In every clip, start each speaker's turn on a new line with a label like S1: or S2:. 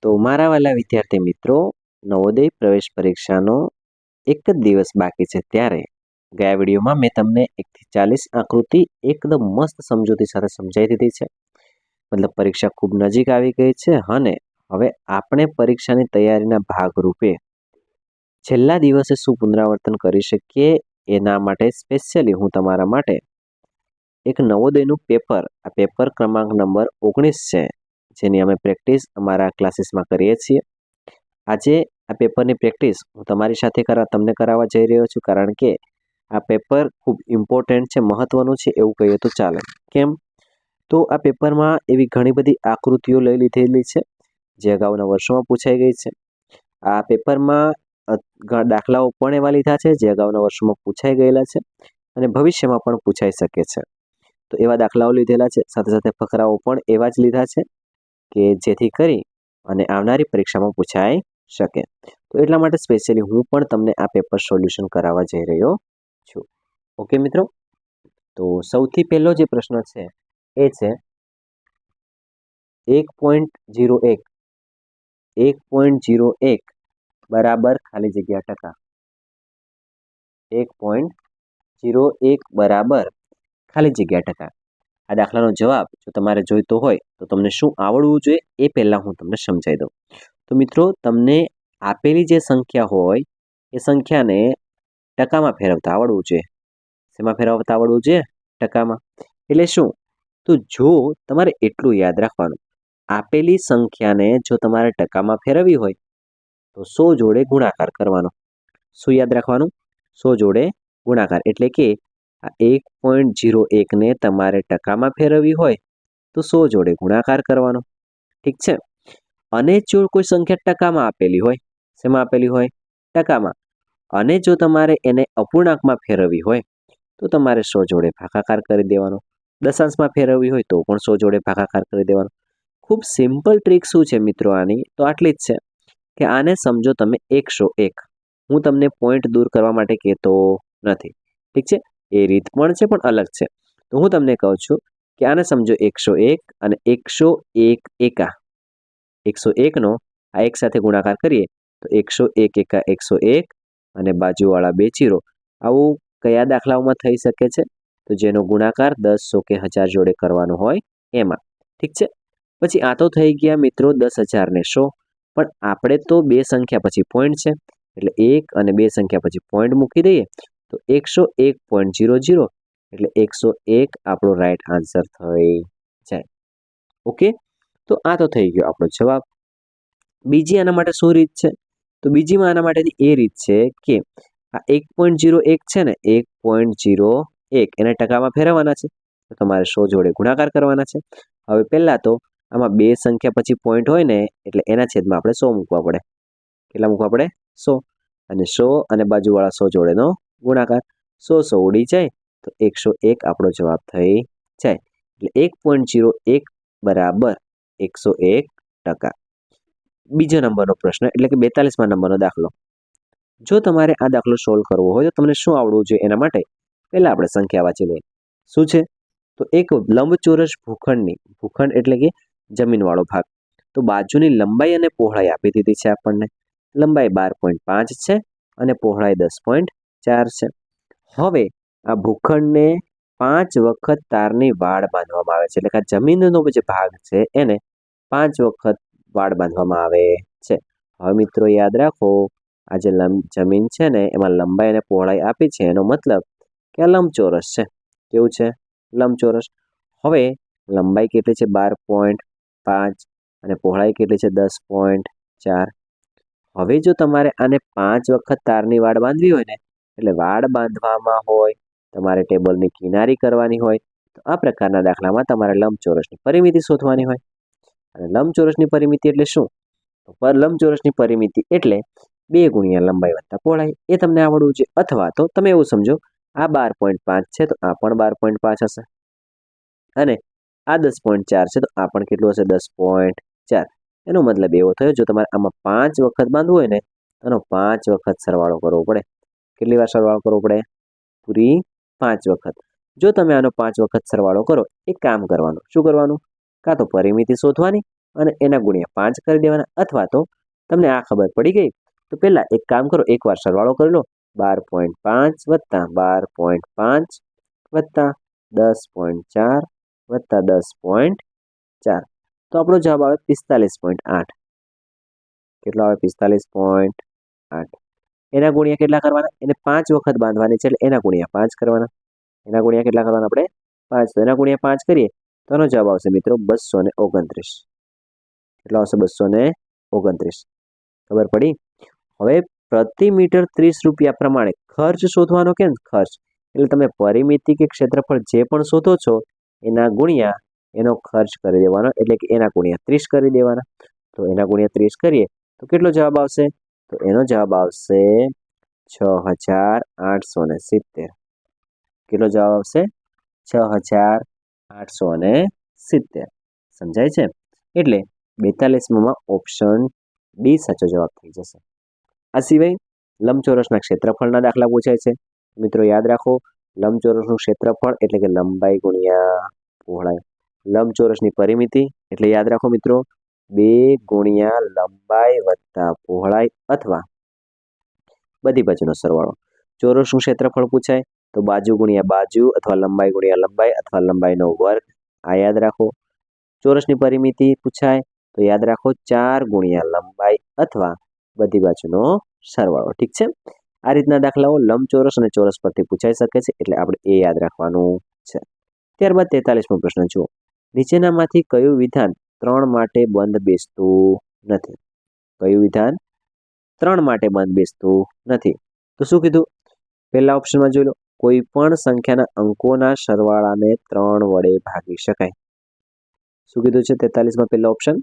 S1: તો મારા વાલા વિદ્યાર્થી મિત્રો, નવોદય પ્રવેશ પરીક્ષાનો એક જ દિવસ બાકી છે ત્યારે ગયા વિડીયોમાં મેં તમને 1 થી 40 આકૃતિ એકદમ મસ્ત સમજૂતી સાથે સમજાવી દીધી છે. મતલબ પરીક્ષા ખૂબ નજીક આવી ગઈ છે અને હવે આપણે પરીક્ષાની તૈયારીના ભાગરૂપે છેલ્લા દિવસે શું પુનરાવર્તન કરી શકીએ એના માટે સ્પેશિયલી હું તમારા માટે એક નવોદયનું પેપર, આ પેપર ક્રમાંક નંબર 19 છે, જેની અમે પ્રેક્ટિસ અમારા ક્લાસીસમાં કરીએ છીએ. આજે આ પેપરની પ્રેક્ટિસ હું તમારી સાથે તમને કરાવવા જઈ રહ્યો છું, કારણ કે આ પેપર ખૂબ ઇમ્પોર્ટન્ટ છે, મહત્વનું છે એવું કહીએ તો ચાલે. કેમ? તો આ પેપરમાં એવી ઘણી બધી આકૃતિઓ લઈ લીધેલી છે જે અગાઉના વર્ષોમાં પૂછાઈ ગઈ છે. આ પેપરમાં દાખલાઓ પણ એવા લીધા છે જે અગાઉના વર્ષોમાં પૂછાઈ ગયેલા છે અને ભવિષ્યમાં પણ પૂછાઈ શકે છે. તો એવા દાખલાઓ લીધેલા છે, સાથે સાથે ફકરાઓ પણ એવા જ લીધા છે કે જેથી કરી અને આવનારી પરીક્ષામાં પૂછાઈ શકે. તો એટલા માટે સ્પેશિયલી હું પણ તમને આ પેપર સોલ્યુશન કરાવવા જઈ રહ્યો છું. ઓકે મિત્રો, તો સૌથી પહેલો જે પ્રશ્ન છે એ છે 1.01 1.01 બરાબર ખાલી જગ્યા ટકા. 1.01 બરાબર ખાલી જગ્યા ટકા. આ દાખલાનો જવાબ જો તમારે જોઈતો હોય તો તમને શું આવડવું જોઈએ એ પહેલાં હું તમને સમજાવી દઉં. તો મિત્રો, તમને આપેલી જે સંખ્યા હોય એ સંખ્યાને ટકામાં ફેરવતા આવડવું જોઈએ. શેમાં ફેરવતા આવડવું જોઈએ? ટકામાં. એટલે શું? તો જો તમારે એટલું યાદ રાખવાનું, આપેલી સંખ્યાને જો તમારે ટકામાં ફેરવવી હોય તો 100 જોડે ગુણાકાર કરવાનો. શું યાદ રાખવાનું? 100 જોડે ગુણાકાર. એટલે કે આ 1.01 ને તમારે ટકામાં ફેરવવી હોય તો 100 જોડે ગુણાકાર કરવાનો. ઠીક છે? અને જો કોઈ સંખ્યા ટકામાં આપેલી હોય, શેમાં આપેલી હોય? ટકામાં. અને જો તમારે એને અપૂર્ણાંકમાં ફેરવવી હોય તો તમારે 100 જોડે ભાગાકાર કરી દેવાનો. દશાંશમાં ફેરવવી હોય તો પણ 100 જોડે ભાગાકાર કરી દેવાનો. ખૂબ સિમ્પલ ટ્રીક શું છે મિત્રો આની? તો આટલી જ છે કે આને સમજો તમે 101. હું તમને પોઈન્ટ દૂર કરવા માટે કહેતો નથી. ઠીક છે? એ રીત પણ છે પણ અલગ છે. તો હું તમને કહું છું કે આને સમજો 101 અને 101 એકા. 101 નો આ એક સાથે ગુણાકાર કરીએ તો 101 એકા 101 અને બાજુવાળા બે ચીરો. આવું કયા દાખલાઓમાં થઈ શકે છે? તો જેનો ગુણાકાર 10, 100 કે 1000 જોડે કરવાનો હોય એમાં. ઠીક છે? પછી આ તો થઈ ગયા મિત્રો 10,000 ને 100. પણ આપણે તો બે સંખ્યા પછી પોઈન્ટ છે, એટલે 1 અને બે સંખ્યા પછી પોઈન્ટ મૂકી દઈએ તો 101.00 એટલે 101 આપણો રાઈટ આન્સર થઈ જાય. ઓકે, તો આ તો થઈ ગયો આપણો જવાબ. બીજી આના માટે શું રીત છે? તો બીજીમાં આના માટેની એ રીત છે કે આ 1.01 છે ને, 1.01 એને ટકામાં ફેરવવાના છે તો તમારે 100 જોડે ગુણાકાર કરવાના છે. હવે પહેલા તો આમાં બે સંખ્યા પછી પોઈન્ટ હોય ને, એટલે એના છેદમાં આપણે 100 મૂકવા પડે. કેટલા મૂકવા પડે? 100. અને 100 અને બાજુવાળા 100 જોડેનો ગુણાકાર. 100 ઉડી જાય તો 101 આપણો જવાબ થઈ જાય. એટલે 1.01 બરાબર 101%. બીજો નંબરનો પ્રશ્ન એટલે કે 42મા નંબરનો દાખલો. જો તમારે આ દાખલો સોલ્વ કરવો હોય તો તમને શું આવડવું જોઈએ? એના માટે પહેલા આપણે સંખ્યા વાંચી લઈએ. શું છે? તો એક લંબચોરસ ભૂખંડ એટલે કે જમીનવાળો ભાગ. તો બાજુની લંબાઈ અને પહોળાઈ આપી દીધી છે આપણને. લંબાઈ 12.5 છે અને પહોળાઈ 10.4 છે. હવે આ ભૂખંડને 5 વખત તારની વાડ બાંધવામાં આવે છે. એટલે કે આ જમીનનો જે ભાગ છે એને 5 વખત વાડ બાંધવામાં આવે છે. હવે મિત્રો યાદ રાખો, આ જે જમીન છે ને એમાં લંબાઈ અને પહોળાઈ આપી છે, એનો મતલબ કે આ લંબચોરસ છે. કેવું છે? લંબચોરસ. હવે લંબાઈ કેટલી છે? 12.5 અને પહોળાઈ કેટલી છે? 10.4. હવે જો તમારે આને 5 વખત તારની વાડ બાંધવી હોય ને, એટલે વાડ બાંધવામાં હોય, તમારે ટેબલની કિનારી કરવાની હોય, તો આ પ્રકારના દાખલામાં તમારે લંબચોરસની પરિમિતિ શોધવાની હોય. અને લંબચોરસની પરિમિતિ એટલે શું? તો લંબચોરસની પરિમિતિ એટલે 2 ગુણ્યા લંબાઈ વત્તા પહોળાઈ. એ તમને આવડવું જોઈએ. અથવા તો તમે એવું સમજો, આ 12.5 છે તો આ પણ 12.5 હશે, અને આ 10.4 છે તો આ પણ કેટલું હશે? 10.4. એનો મતલબ એવો થયો, જો તમારે આમાં 5 વખત બાંધવું હોય ને, તો એનો 5 વખત સરવાળો કરવો પડે. કેટલી વાર સરવાળો કરવો પડે? પૂરી 5 વખત. જો તમે આનો 5 વખત સરવાળો કરો, એક કામ કરવાનું. શું કરવાનું? કાં તો પરિમિતિ શોધવાની અને એના ગુણ્યા 5 કરી દેવાના, અથવા તો તમને આ ખબર પડી ગઈ તો પહેલા એક કામ કરો, એકવાર સરવાળો કરી લો. 12.5 વત્તા 12.5 વત્તા 10.4 વત્તા 10.4, તો આપણો જવાબ આવે 45.8. કેટલો આવે? 45.8. એના ગુણ્યા કેટલા કરવાના? એને 5 વખત બાંધવાની છે એટલે એના ગુણ્યા 5 કરવાના. એના ગુણ્યા કેટલા કરવાના આપણે? 5. તો એના ગુણ્યા 5 કરીએ તો એનો જવાબ આવશે મિત્રો 229. કેટલો આવશે? 229. ખબર પડી? હવે પ્રતિ મીટર 30 રૂપિયા પ્રમાણે ખર્ચ શોધવાનો. કેમ ખર્ચ? એટલે તમે પરિમિતિ કે ક્ષેત્રફળ જે પણ શોધો છો એના ગુણ્યા એનો ખર્ચ કરી દેવાનો, એટલે કે એના ગુણ્યા 30 કરી દેવાના. તો એના ગુણ્યા 30 કરીએ તો કેટલો જવાબ આવશે? તો એનો જવાબ આવશે 6870. કેટલો જવાબ આવશે? 6870. સમજાય છે? એટલે 42માં ઓપ્શન ડી સાચો જવાબ થઈ જશે. આ સિવાય લંબચોરસના ક્ષેત્રફળના દાખલા પૂછાય છે. મિત્રો યાદ રાખો, લંબચોરસનું ક્ષેત્રફળ એટલે કે લંબાઈ ગુણ્યા પહોળાઈ. લંબચોરસની પરિમિતિ એટલે યાદ રાખો મિત્રો 2 ગુણ્યા લંબાઈ વત્તા પહોળાઈ અથવા બધી બાજુનો સરવાળો. ચોરસનું ક્ષેત્રફળ પૂછાય તો બાજુ ગુણ્યા બાજુ અથવા લંબાઈ ગુણ્યા લંબાઈ અથવા લંબાઈનો વર્ગ. આ યાદ રાખો. ચોરસની પરિમિતિ પૂછાય તો યાદ રાખો 4 ગુણ્યા લંબાઈ અથવા બધી બાજુનો સરવાળો. ઠીક છે? આ રીતના દાખલાઓ લંબચોરસ અને ચોરસ પરથી પૂછાઈ શકે છે, એટલે આપણે એ યાદ રાખવાનું છે. ત્યારબાદ 43મો પ્રશ્ન જુઓ. નીચેનામાંથી કયું વિધાન 3 માટે બંધ બેસતું નથી? કયું વિધાન 3 માટે બંધ બેસતું નથી? તો શું કીધું? પહેલા ઓપ્શનમાં જોઈ લો, કોઈ પણ સંખ્યાના અંકોના સરવાળાને 3 વડે ભાગી શકાય. શું કીધું છે 43માં પહેલો ઓપ્શન?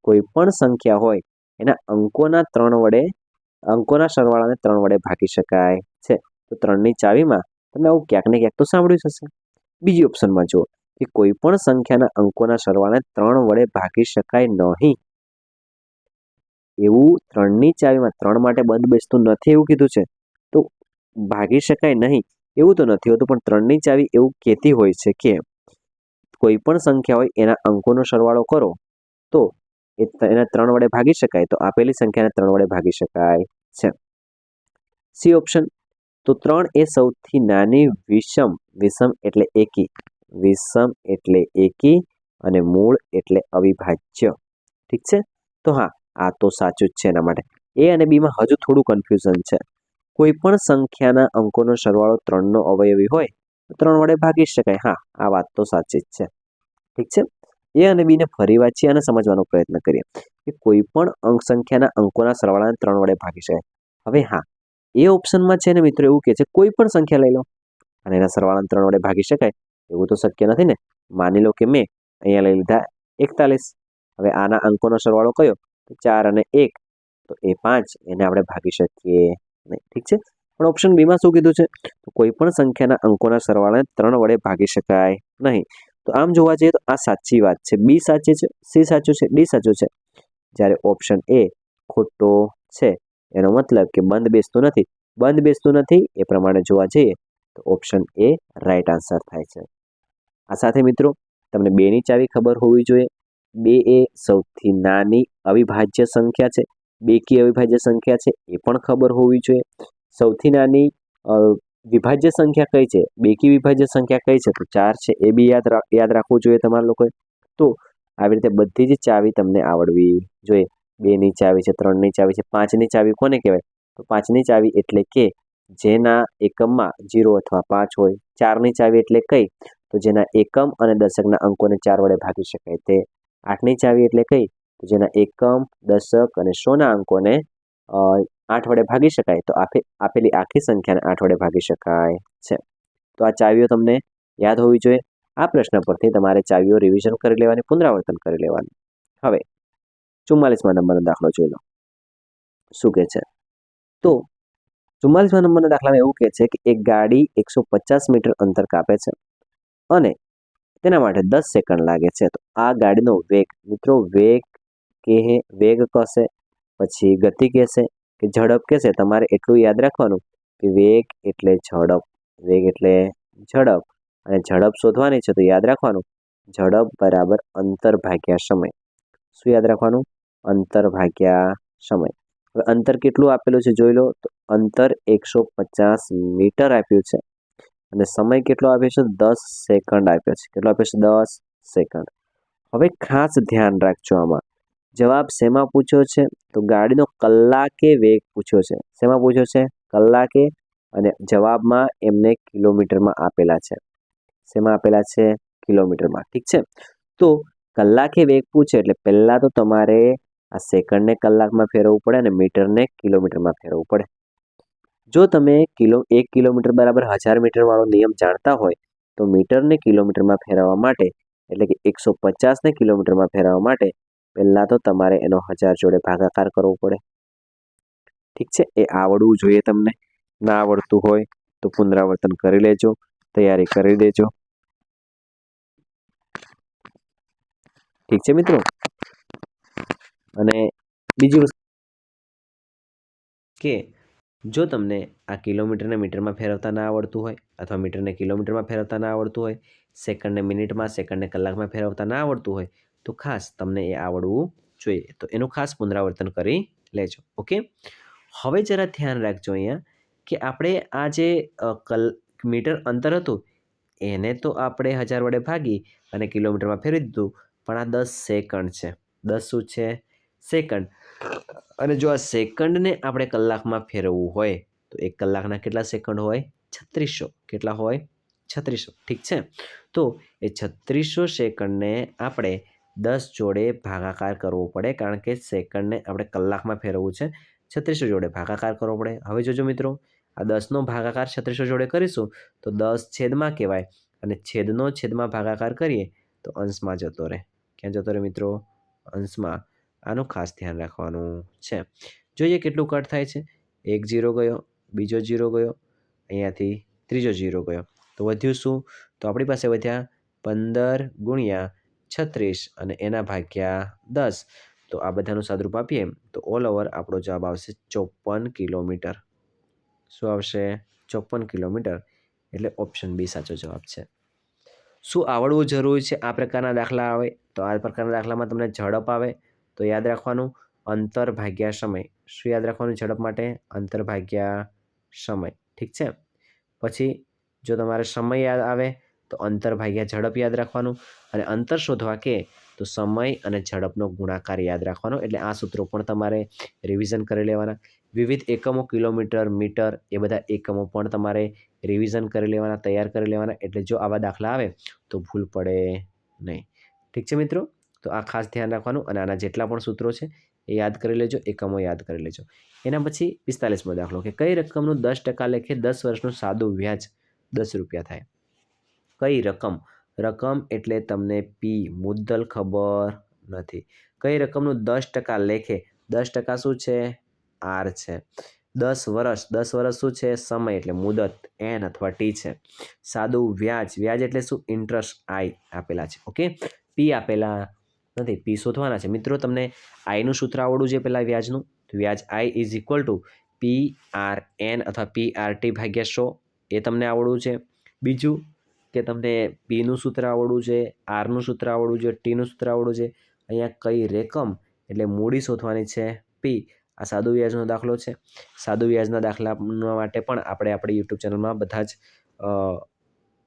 S1: કોઈ પણ સંખ્યા હોય એના અંકોના સરવાળાને 3 વડે ભાગી શકાય છે. તો 3ની ચાવીમાં તમે આવું ક્યાંક ને ક્યાંક તો સાંભળ્યું જ હશે. બીજી ઓપ્શનમાં જુઓ કે કોઈ પણ સંખ્યાના અંકોના સરવાળાને 3 વડે ભાગી શકાય નહીં. એવું 3ની ચાવીમાં 3 માટે બંધ બેસતું નથી એવું કીધું છે. તો ભાગી શકાય નહીં એવું તો નથી હોતું, પણ 3ની ચાવી એવું કહેતી હોય છે કે કોઈ પણ સંખ્યા હોય એના અંકોનો સરવાળો કરો તો એને 3 વડે ભાગી શકાય. તો આપેલી સંખ્યાને 3 વડે ભાગી શકાય છે. સી ઓપ્શન, તો 3 એ સૌથી નાની વિષમ એટલે એકી, વિષમ એટલે એકી અને મૂળ એટલે અવિભાજ્ય. ઠીક છે? તો હા, આ તો સાચું જ છે. એના માટે એ અને બીમાં હજુ થોડું કન્ફ્યુઝન છે. કોઈ પણ સંખ્યાના અંકોનો સરવાળો 3નો અવયવી હોય તો 3 વડે ભાગી શકાય. હા, આ વાત તો સાચી જ છે. ઠીક છે? એ અને બીને ફરી વાંચીએ અને સમજવાનો પ્રયત્ન કરીએ કે કોઈ પણ સંખ્યાના અંકોના સરવાળાને 3 વડે ભાગી શકાય. હવે હા, એ ઓપ્શનમાં છે ને મિત્રો એવું કહે છે કોઈ પણ સંખ્યા લઈ લો અને એના સરવાળાને 3 વડે ભાગી શકાય. એવું તો શક્ય નથી ને. માની લો કે મેં અહીંયા લઈ લીધા 41. હવે આના અંકોનો સરવાળો કયો? તો 4 અને 1, તો એ 5. એને આપણે ભાગી શકીએ નહીં. ઠીક છે? પણ ઓપ્શન બીમાં શું કીધું છે? તો કોઈ પણ સંખ્યાના અંકોના સરવાળાને 3 વડે ભાગી શકાય નહીં. તો આમ જોવા જઈએ તો આ સાચી વાત છે. બી સાચી છે, સી સાચું છે, ડી સાચું છે. જ્યારે ઓપ્શન એ ખોટો છે. એનો મતલબ કે બંધ બેસતું નથી. બંધ બેસતું નથી એ પ્રમાણે જોવા જઈએ તો ઓપ્શન એ રાઈટ આન્સર થાય છે. આ સાથે મિત્રો તમને 2ની ચાવી ખબર હોવી જોઈએ. 2 એ સૌથી નાની અવિભાજ્ય સંખ્યા છે. બેકી અવિભાજ્ય સંખ્યા છે એ પણ ખબર હોવી જોઈએ. સૌથી નાની વિભાજ્ય સંખ્યા કઈ છે? બેકી વિભાજ્ય સંખ્યા કઈ છે? તો 4 છે. એ બી યાદ રાખવું જોઈએ તમારા લોકોએ. તો આવી રીતે બધી જ ચાવી તમને આવડવી જોઈએ. 2ની ચાવી છે, 3ની ચાવી છે, 5ની ચાવી કોને કહેવાય? તો 5ની ચાવી એટલે કે જેના એકમમાં 0 અથવા 5 હોય. 4ની ચાવી એટલે કઈ? તો જેના એકમ અને દશકના અંકોને 4 વડે ભાગી શકાય તે. 8ની ચાવી એટલે કઈ? તો જેના એકમ, દશક અને 100ના અંકોને 8 વડે ભાગી શકાય. તો આપેલી આખી સંખ્યાને 8 વડે ભાગી શકાય છે. તો આ ચાવીઓ તમને યાદ હોવી જોઈએ. આ પ્રશ્ન પરથી તમારે ચાવીઓ રિવિઝન કરી લેવાની, પુનરાવર્તન કરી લેવાની. હવે 44મા નંબરનો દાખલો જોઈ લો. શું કહે છે? તો 44મા નંબરના દાખલામાં એવું કહે છે કે એક ગાડી 150 મીટર અંતર કાપે છે અને તેના માટે 10 સેકન્ડ લાગે છે. તો આ ગાડીનો વેગ, મિત્રો વેગ કહેશે, પછી ગતિ કહેશે કે ઝડપ કહેશે. તમારે એટલું યાદ રાખવાનું કે વેગ એટલે ઝડપ, વેગ એટલે ઝડપ, અને ઝડપ શોધવાની છે તો યાદ રાખવાનું ઝડપ બરાબર અંતર ભાગ્યા સમય. શું યાદ રાખવાનું? અંતર ભાગ્યા સમય. હવે અંતર કેટલું આપેલું છે જોઈ લો. તો અંતર 150 મીટર આપ્યું છે અને સમય કેટલો આપ્યો છે? 10 સેકન્ડ આપ્યો છે. કેટલો આપ્યો છે? 10 સેકન્ડ. હવે ખાસ ધ્યાન રાખજો આમાં. જવાબ શેમાં પૂછ્યો છે? તો ગાડીનો કલાકે વેગ પૂછ્યો છે. શેમાં પૂછ્યો છે? કલાકે. અને જવાબમાં એમને કિલોમીટરમાં આપેલા છે. શેમાં આપેલા છે? કિલોમીટરમાં. ઠીક છે. તો કલાકે વેગ પૂછે એટલે પહેલા તો તમારે આ સેકન્ડને કલાકમાં ફેરવવું પડે અને મીટરને કિલોમીટરમાં ફેરવવું પડે. જો તમે 1 કિલોમીટર બરાબર 1000 મીટર વાળો નિયમ જાણતા હોય તો મીટરને કિલોમીટરમાં ફેરવવા માટે એટલે કે 150ને કિલોમીટરમાં ફેરવવા માટે પહેલા તો તમારે એનો 1000 જોડે ભાગાકાર કરવો પડે. ઠીક છે. એ આવડવું જોઈએ તમને. ના આવડતું હોય તો પુનરાવર્તન કરી લેજો, તૈયારી કરી દેજો. ઠીક છે મિત્રો. અને બીજી વસ્તુ કે જો તમને આ કિલોમીટરને મીટરમાં ફેરવતા ના આવડતું હોય અથવા મીટરને કિલોમીટરમાં ફેરવતા ના આવડતું હોય, સેકન્ડને મિનિટમાં, સેકન્ડને કલાકમાં ફેરવતા ના આવડતું હોય તો ખાસ તમને એ આવડવું જોઈએ. તો એનું ખાસ પુનરાવર્તન કરી લેજો. ઓકે. હવે જરા ધ્યાન રાખજો અહીંયા કે આપણે આ જે મીટર અંતર હતું એને તો આપણે 1000 વડે ભાગી અને કિલોમીટરમાં ફેરવી દીધું, પણ આ 10 સેકન્ડ છે. 10 શું છે? સેકન્ડ. અને જો આ સેકન્ડને આપણે કલાકમાં ફેરવવું હોય તો 1 કલાકના કેટલા સેકન્ડ હોય? 3600. કેટલા હોય? 3600. ઠીક છે. તો એ 3600 સેકન્ડને આપણે 10 જોડે ભાગાકાર કરવો પડે, કારણ કે સેકન્ડને આપણે કલાકમાં ફેરવવું છે. 3600 જોડે ભાગાકાર કરવો પડે. હવે જોજો મિત્રો, આ 10નો ભાગાકાર 3600 જોડે કરીશું તો 10 છેદમાં કહેવાય અને છેદનો છેદમાં ભાગાકાર કરીએ તો અંશમાં જતો રહે. ક્યાં જતો રહે મિત્રો? અંશમાં. આનું ખાસ ધ્યાન રાખવાનું છે. જોઈએ કેટલું કટ થાય છે. 1 0 ગયો, બીજો 0 ગયો, અહીંયાથી ત્રીજો 0 ગયો. તો વધ્યું શું? તો આપણી પાસે વધ્યા 15 ગુણ્યા 36 અને એના ભાગ્યા 10. તો આ બધાનું સાદુરૂપ આપીએ તો ઓલ ઓવર આપણો જવાબ આવશે 54 કિલોમીટર. શું આવશે? 54 કિલોમીટર. એટલે ઓપ્શન બી સાચો જવાબ છે. શું આવડવું જરૂરી છે આ પ્રકારના દાખલા આવે? તો આ પ્રકારના દાખલામાં તમને ઝડપ આવે તો યાદ રાખવાનું અંતર ભાગ્યા સમય. શું યાદ રાખવાનું ઝડપ માટે? અંતર ભાગ્યા સમય. ઠીક છે. પછી જો તમારે સમય યાદ આવે તો અંતર ભાગ્યા ઝડપ યાદ રાખવાનું અને અંતર શોધવા કે તો સમય અને ઝડપનો ગુણાકાર યાદ રાખવાનો. એટલે આ સૂત્રો પણ તમારે રિવિઝન કરી લેવાના. વિવિધ એકમો કિલોમીટર, મીટર એ બધા એકમો પણ તમારે રિવિઝન કરી લેવાના, તૈયાર કરી લેવાના. એટલે જો આવા દાખલા આવે તો ભૂલ પડે નહીં. ઠીક છે મિત્રો. તો આ ખાસ ધ્યાન રાખવાનું અને આના જેટલા પણ સૂત્રો છે એ યાદ કરી લેજો, એકમો યાદ કરી લેજો. એના પછી 45મો દાખલો કે કઈ રકમનું 10% લેખે 10 વર્ષનું સાદું વ્યાજ 10 રૂપિયા થાય? કઈ રકમ? રકમ એટલે તમને પી મુદ્દલ ખબર નથી. કઈ રકમનું 10% લેખે? 10% શું છે? આર છે. 10 વર્ષ, 10 વર્ષ શું છે? સમય એટલે મુદત એન અથવા ટી છે. સાદું વ્યાજ, વ્યાજ એટલે શું? ઇન્ટરેસ્ટ આઈ આપેલા છે. ઓકે. પી આપેલા નથી, પી શોધવાના છે. મિત્રો તમને આઈનું સૂત્ર આવડવું છે પહેલાં વ્યાજનું. તો વ્યાજ I is equal to P R N અથવા પી આર ટી ભાગ્યા 100 એ તમને આવડવું છે. બીજું કે તમને પીનું સૂત્ર આવડવું છે, આરનું સૂત્ર આવડવું છે, ટીનું સૂત્ર આવડવું છે. અહીંયા કઈ રકમ એટલે મૂડી શોધવાની છે પી. આ સાદું વ્યાજનો દાખલો છે. સાદું વ્યાજના દાખલા માટે પણ આપણે આપણી યુટ્યુબ ચેનલમાં બધા જ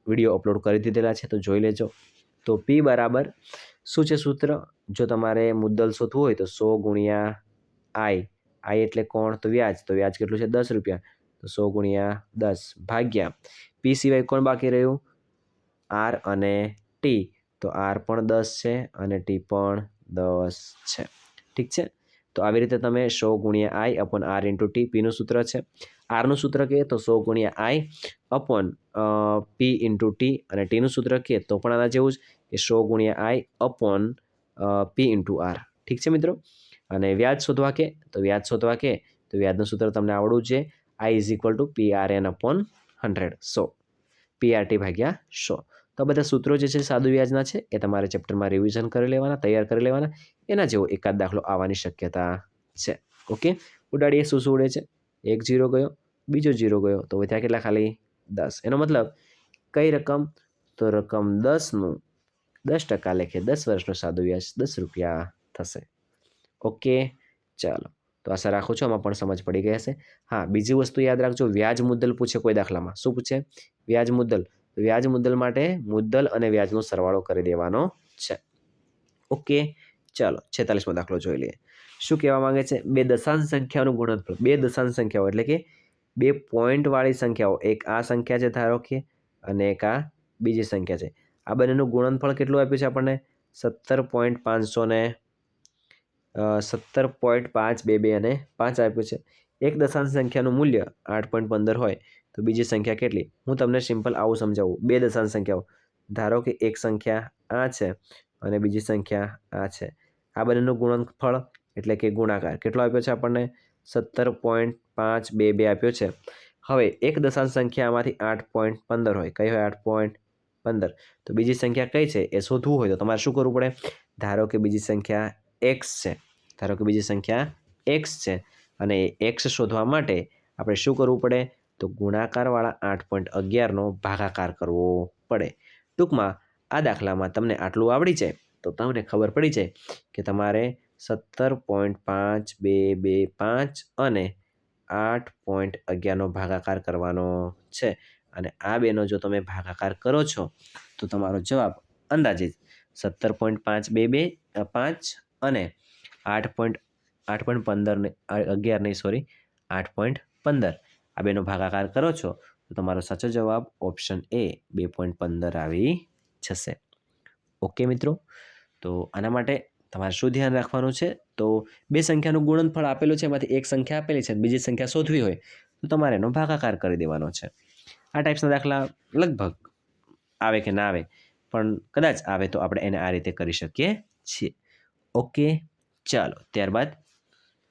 S1: વિડીયો અપલોડ કરી દીધેલા છે, તો જોઈ લેજો. તો પી બરાબર શું છે સૂત્ર? જો તમારે મુદ્દલ શોધવું હોય તો 100 ગુણ્યા આઈ. આઈ એટલે કોણ? તો વ્યાજ. તો વ્યાજ કેટલું છે? 10 રૂપિયા. તો 100 ગુણ્યા 10 ભાગ્યા પી સિવાય કોણ બાકી રહ્યું? આર અને ટી. તો આર પણ 10 છે અને ટી પણ 10 છે. ઠીક છે. તો આવી રીતે તમે 100 ગુણ્યા I upon R into T પીનું સૂત્ર છે. આરનું સૂત્ર કહીએ તો 100 ગુણ્યા I upon P into T અને ટીનું સૂત્ર કહીએ તો પણ આના જેવું જ કે 100 ગુણ્યા I upon P into R. ઠીક છે મિત્રો. અને વ્યાજ શોધવા કે તો વ્યાજ શોધવા કે તો વ્યાજનું સૂત્ર તમને આવડવું છે. I is equal to P R N upon 100 100 P R T ભાગ્યા 100. તો બધા સૂત્રો જે છે સાદું વ્યાજના છે એ તમારે ચેપ્ટરમાં રિવિઝન કરી લેવાના, તૈયાર કરી લેવાના. એના જેવો એકાદ દાખલો આવવાની શક્યતા છે. ઓકે. ઉડાડીએ શું શું ઉડે છે? 1 0 ગયો, બીજો 0 ગયો, તો વધ્યા કેટલા? ખાલી 10. એનો મતલબ કઈ રકમ? તો રકમ 10નું 10% લેખે 10 વર્ષનું સાદું વ્યાજ 10 રૂપિયા થશે. ઓકે, ચાલો. તો આશા રાખું છું આમાં પણ સમજ પડી ગઈ હશે. હા, બીજી વસ્તુ યાદ રાખજો, વ્યાજ મુદ્દલ પૂછે કોઈ દાખલામાં. શું પૂછે? વ્યાજ મુદ્દલ. વ્યાજ મુદ્દલ માટે મુદ્દલ અને વ્યાજનો સરવાળો કરી દેવાનો છે. ઓકે, ચાલો 46મો દાખલો જોઈ લઈએ. શું કહેવા માંગે છે? બે દશાંશ સંખ્યાઓનું ગુણનફળ. બે દશાંશ સંખ્યાઓ એટલે કે બે પોઈન્ટવાળી સંખ્યાઓ. એક આ સંખ્યા છે ધારો કે, અને એક આ બીજી સંખ્યા છે. આ બંનેનું ગુણનફળ કેટલું આપ્યું છે આપણને? 17.522 અને 5 આપ્યું છે. એક દશાંશ સંખ્યાનું મૂલ્ય 8.15 હોય તો બીજી સંખ્યા કેટલી? હું તમને સિમ્પલ આવું સમજાવું. બે દશાંશ સંખ્યાઓ, ધારો કે એક સંખ્યા આ છે અને બીજી સંખ્યા આ છે. આ બંનેનું ગુણનફળ એટલે કે ગુણાકાર કેટલો આપ્યો છે આપણને? 17.522 આપ્યો છે. હવે એક દશાંશ સંખ્યામાંથી 8.15 હોય. કઈ હોય? 8.15. તો બીજી સંખ્યા કઈ છે એ શોધવું હોય તો તમારે શું કરવું પડે? ધારો કે બીજી સંખ્યા x છે. ધારો કે બીજી સંખ્યા x છે અને x શોધવા માટે આપણે શું કરવું પડે? તો ગુણાકારવાળા 8.11નો ભાગાકાર કરવો પડે. ટૂંકમાં આ દાખલામાં તમને આટલું આવડી જાય તો તમને ખબર પડી જાય કે તમારે 17.5225 અને 8.11નો ભાગાકાર કરવાનો છે. અને આ બેનો જો તમે ભાગાકાર કરો છો તો તમારો જવાબ અંદાજિત 17.522 અને 8.15 આ બેનો ભાગાકાર કરો છો તો તમારો સાચો જવાબ ઓપ્શન એ 2.15 આવી જશે. ઓકે મિત્રો, તો આના માટે તમારે શું ધ્યાન રાખવાનું છે? તો બે સંખ્યાનું ગુણનફળ આપેલું છે, એમાંથી એક સંખ્યા આપેલી છે, બીજી સંખ્યા શોધવી હોય તો તમારે એનો ભાગાકાર કરી દેવાનો છે. આ ટાઈપ્સના દાખલા લગભગ આવે કે ના આવે, પણ કદાચ આવે તો આપણે એને આ રીતે કરી શકીએ છીએ. ઓકે, ચાલો. ત્યારબાદ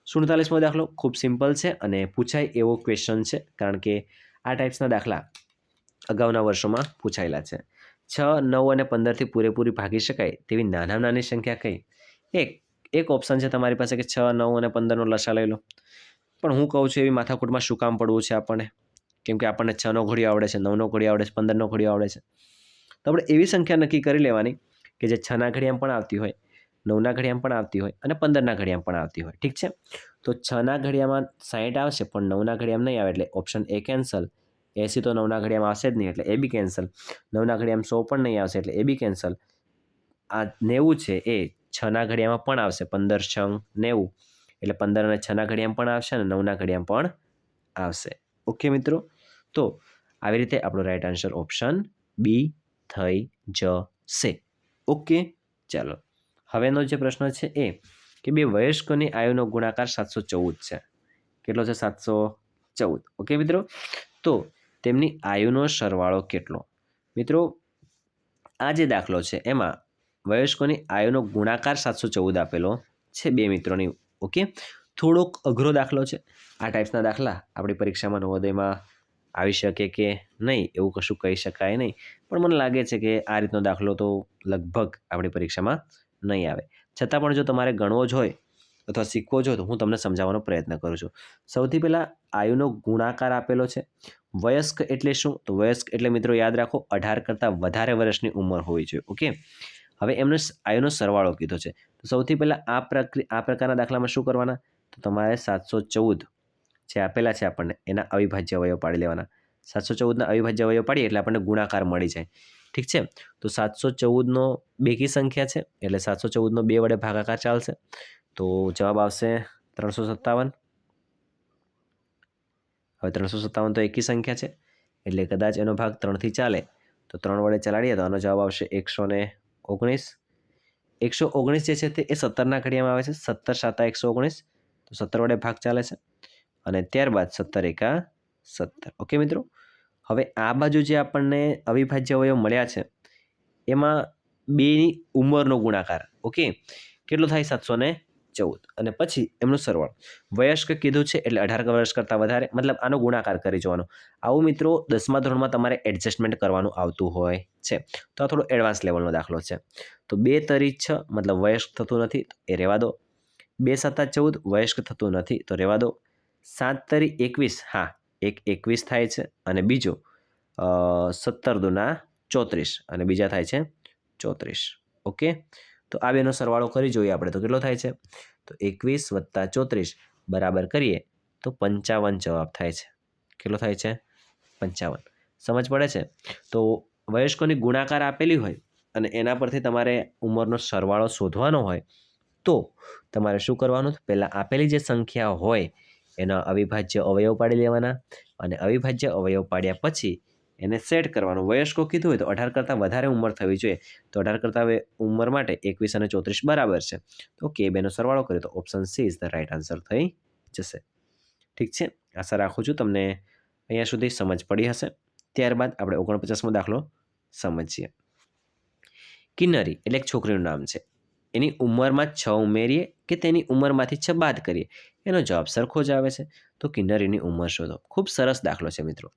S1: 47મો દાખલો ખૂબ સિમ્પલ છે અને પૂછાય એવો ક્વેશ્ચન છે, કારણ કે આ ટાઈપ્સના દાખલા અગાઉના વર્ષોમાં પૂછાયેલા છે. 6, 9 અને 15થી પૂરેપૂરી ભાગી શકાય તેવી નાનામાં નાની સંખ્યા કઈ? એક ઓપ્શન છે તમારી પાસે કે 6, 9 અને 15નો લસા લઈ લો. પણ હું કહું છું એવી માથાકૂટમાં શું કામ પડવું છે આપણને? કેમ કે આપણને 6નો ઘડિયો આવડે છે, 9નો ઘડિયો આવડે છે, 15નો ઘડિયો આવડે છે. તો આપણે એવી સંખ્યા નક્કી કરી લેવાની કે જે 6ના ઘડિયામાં પણ આવતી હોય, 9ના ઘડિયામાં પણ આવતી હોય અને 15ના ઘડિયામાં પણ આવતી હોય. ઠીક છે? તો 6ના ઘડિયામાં 60 આવશે પણ 9ના ઘડિયામાં નહીં આવે એટલે ઓપ્શન એ કેન્સલ. 80 તો 9ના ઘડિયામાં આવશે જ નહીં એટલે એ બી કેન્સલ. 9ના ઘડિયામાં 100 પણ નહીં આવશે એટલે એ બી કેન્સલ. આ 90 છે એ 6ના ઘડિયામાં પણ આવશે. 15 6 90 એટલે 15 અને 6ના ઘડિયામાં પણ આવશે અને 9ના ઘડિયામાં પણ આવશે. ઓકે મિત્રો, તો આવી રીતે આપણો રાઈટ આન્સર ઓપ્શન બી થઈ જશે. ઓકે, ચાલો. હવેનો જે પ્રશ્ન છે એ કે બે વયસ્કોની આયુનો ગુણાકાર 714 છે. કેટલો છે? 714. ઓકે મિત્રો, તો તેમની આયુનો સરવાળો કેટલો? મિત્રો, આ જે દાખલો છે એમાં વયસ્કોની આયુનો ગુણાકાર 714 આપેલો છે બે મિત્રોની. ઓકે, થોડોક અઘરો દાખલો છે. આ ટાઈપ્સના દાખલા આપણી પરીક્ષામાં નવોદયમાં આવી શકે કે નહીં એવું કશું કહી શકાય નહીં, પણ મને લાગે છે કે આ રીતનો દાખલો તો લગભગ આપણી પરીક્ષામાં નહીં આવે. છતાં પણ જો તમારે ગણવો જ હોય અથવા શીખવો જ હોય તો હું તમને સમજાવવાનો પ્રયત્ન કરું છું. સૌથી પહેલાં આયુનો ગુણાકાર આપેલો છે. વયસ્ક એટલે શું? તો વયસ્ક એટલે મિત્રો યાદ રાખો 18 કરતાં વધારે વર્ષની ઉંમર હોવી જોઈએ. ઓકે, હવે એમનો આયુનો સરવાળો કીધો છે. તો સૌથી પહેલાં આ પ્રકારના દાખલામાં શું કરવાના? તો તમારે 714 જે આપેલા છે આપણને એના અવિભાજ્ય અવયવ પાડી લેવાના. 714ના અવિભાજ્ય અવયવ પાડીએ એટલે આપણને ગુણાકાર મળી જાય. ઠીક છે? તો 714નો બેકી સંખ્યા છે એટલે 714નો 2 વડે ભાગાકાર ચાલશે. તો જવાબ આવશે 357. હવે 357 તો એકી સંખ્યા છે એટલે કદાચ એનો ભાગ 3થી ચાલે તો 3 વડે ચલાડીએ તો આનો જવાબ આવશે 119. 119 જે છે તે એ 17ના ઘડિયામાં આવે છે. 17 7 119 તો 17 વડે ભાગ ચાલે છે અને ત્યારબાદ 17 એકા 17. ઓકે મિત્રો, હવે આ બાજુ જે આપણને અવિભાજ્ય અવયવ મળ્યા છે એમાં બેની ઉંમરનો ગુણાકાર. ઓકે, કેટલો થાય? 714 અને પછી એમનો સરવાળો. વયસ્ક કીધું છે એટલે 18 વર્ષ કરતાં વધારે, મતલબ આનો ગુણાકાર કરી જોવાનો. આવું મિત્રો 10મા ધોરણમાં તમારે એડજસ્ટમેન્ટ કરવાનું આવતું હોય છે. તો આ થોડો એડવાન્સ લેવલનો દાખલો છે. તો 2 તરી 6 મતલબ વયસ્ક થતું નથી તો એ રહેવા દો. 2 7 14 વયસ્ક થતું નથી તો રહેવા દો. 7 તરી 21, હા એક 21 થાય છે અને બીજો 17 દુના 34 અને બીજા થાય છે 34. ઓકે, તો આ બેનો સરવાળો કરી જોઈએ આપણે તો કેટલો થાય છે, તો 21 + 34 બરાબર કરીએ તો 55 જવાબ થાય છે. કેટલો થાય છે, 55. સમજ પડે છે. તો વયસ્કોની ગુણાકાર આપેલી હોય અને એના પરથી તમારે ઉંમરનો સરવાળો શોધવાનો હોય તો તમારે શું કરવાનું, પહેલાં આપેલી જે સંખ્યા હોય એના અવિભાજ્ય અવયવ પાડી લેવાના અને અવિભાજ્ય અવયવ પાડ્યા પછી એને સેટ કરવાનું. વયસ્કો કીધું હોય તો 18 કરતાં વધારે ઉંમર થવી જોઈએ, તો 18 કરતાં ઉંમર માટે 21 અને 34 બરાબર છે. તો ઓકે, બેનો સરવાળો કરીએ તો option C is the right answer થઈ જશે. ઠીક છે, આશા રાખું છું તમને અહીંયા સુધી સમજ પડી હશે. ત્યારબાદ આપણે 49મો દાખલો સમજીએ. કિન્નરી એટલે એક છોકરીનું નામ છે, એની ઉંમરમાં 6 ઉમેરીએ કે તેની ઉંમરમાંથી 6 બાદ કરીએ, એનો જવાબ સરખો જ આવે છે. તો કિન્નરીની ઉંમર શોધો. ખૂબ સરસ દાખલો છે મિત્રો.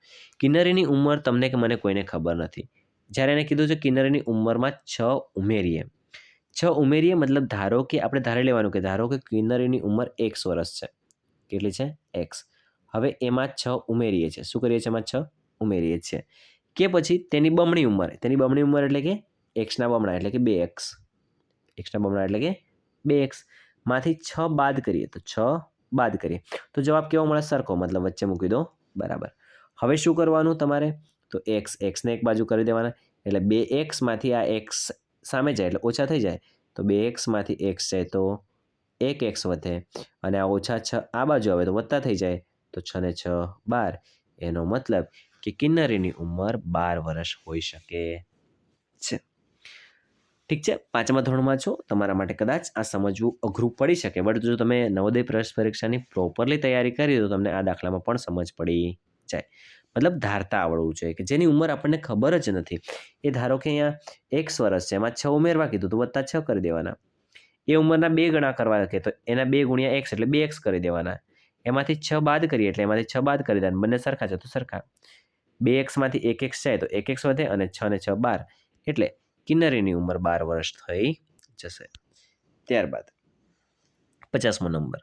S1: કિન્નરીની ઉંમર તમને કે મને કોઈને ખબર નથી. જ્યારે એને કીધું છે કિન્નરીની ઉંમરમાં 6 ઉમેરીએ, 6 ઉમેરીએ મતલબ ધારો કે આપણે ધારી લેવાનું કે ધારો કે કિન્નરીની ઉંમર 1 વર્ષ છે. કેટલી છે, x. હવે એમાં 6 ઉમેરીએ છીએ. શું કરીએ છીએ, એમાં 6 ઉમેરીએ છીએ. કે પછી તેની બમણી ઉંમર એટલે કે એક્સના બમણા એટલે કે 2x. એક્સના બમણા એટલે કે 2x માંથી 6 બાદ કરીએ તો 6 બાદ કરીએ તો જવાબ કેવો મળે, સરખો, મતલબ વચ્ચે મૂકી દો બરાબર. હવે શું કરવાનું તમારે, તો એક્સને એક બાજુ કરી દેવાના એટલે 2x માંથી આ x સામે જાય એટલે ઓછા થઈ જાય, તો 2x માંથી x જાય તો 1x વધે અને આ ઓછા 6 આ બાજુ આવે તો વત્તા થઈ જાય, તો 6 ને 6 12. એનો મતલબ કે કિન્નરીની ઉંમર 12 વર્ષ હોઈ શકે છે. ઠીક છે, 5મા ધોરણમાં છો, તમારા માટે કદાચ આ સમજવું અઘરું પડી શકે, બટ જો તમે નવોદય પ્રવેશ પરીક્ષાની પ્રોપરલી તૈયારી કરી તો તમને આ દાખલામાં પણ સમજ પડી જાય. મતલબ ધારતા આવડવું જોઈએ કે જેની ઉંમર આપણને ખબર જ નથી. એ ધારો કે અહીંયા 1 વર્ષ છે, એમાં 6 ઉમેરવા કીધું તો વત્તા 6 કરી દેવાના. એ ઉંમરના 2 ગણા કરવા કે તો એના 2 ગુણ્યા x એટલે 2x કરી દેવાના. એમાંથી 6 બાદ કરીએ એટલે એમાંથી 6 બાદ કરી દેવાના. બંને સરખા છે તો સરખા. 2x માંથી 1x જાય તો 1x વધે અને 6 ને 6 12 એટલે કિન્નરીની ઉંમર 12 વર્ષ થઈ જશે. ત્યારબાદ 50મો નંબર.